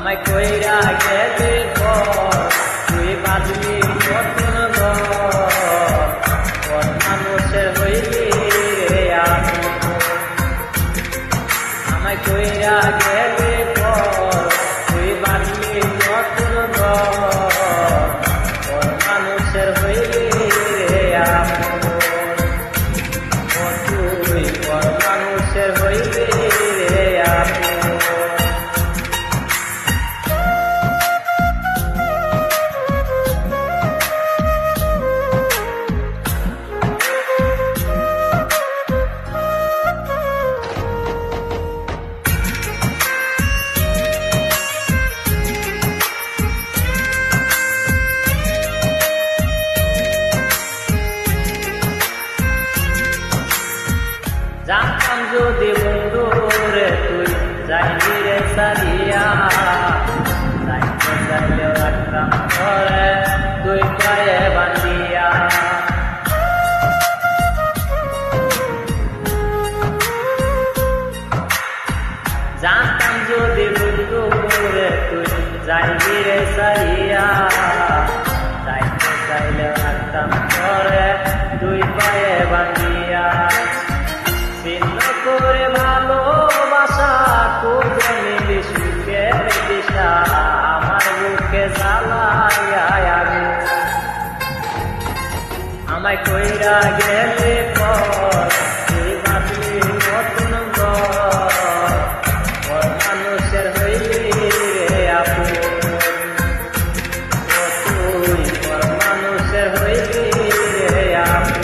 আমায় কইরা গেলি পর তুই বাঁধলি নতুন ঘর কোন মানুষের হইলি রে আমি আমায় কইরা গেলি পর তুই বাঁধলি নতুন ঘর কোন মানুষের হইলি রে আমি তুই কোন মানুষের হইলি রে আমি জানতাম যদি বন্ধু রে তুই যাইবি রে সারিয়া যাইতে চাইলেও রাখতাম ঘরে তুই পায়ে বান্ধিয়া জানতাম যদি বন্ধু রে তুই যাইবি রে সারিয়া যাইতে চাইলেও রাখতাম ঘরে তুই পায়ে বান্ধিয়া ছিন্ন করে ভালোবাসা খুঁজে নিলি সুখের দিশা আমার বুকে জ্বালায় আমি আমায় কইরা গেলি পর তুই বাঁধলি নতুন ঘর কোন মানুষের হইলি রে আপু তুই কোন মানুষের হইলি রে আপু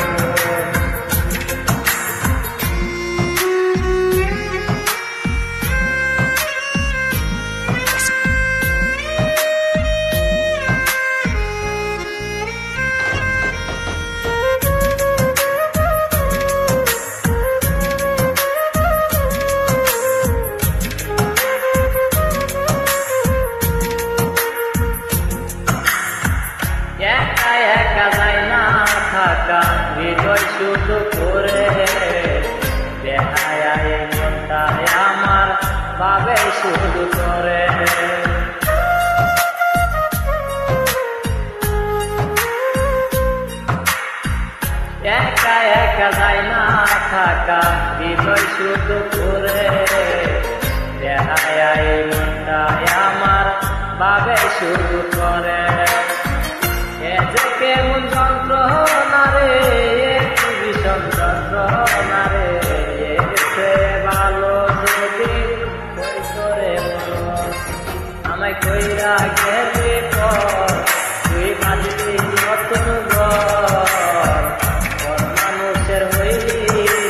একা একা যায় না থাকা হৃদয় শুধু করে দেখায় এই মনটায় আমার ভাবে শুধু করে একা একা যায় না থাকা হৃদয় শুধু করে দেখায় এই মনটায় আমার ভাবে শুধু করে যে কেমন যন্ত্রণা রে ভীষণ যন্ত্রণা রে সে ভালো যদি করে আমায় কইরা গেলি পর তুই বাঁধলি নতুন ঘর কোন মানুষের হইলি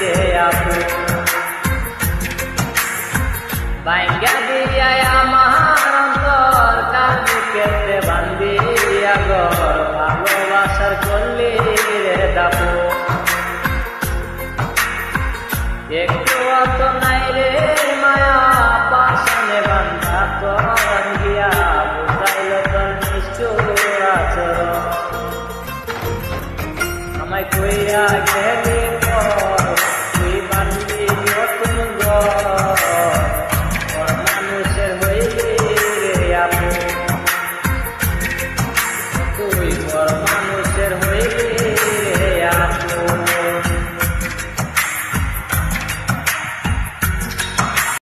রে আপু বাইঙ্গা দিয়া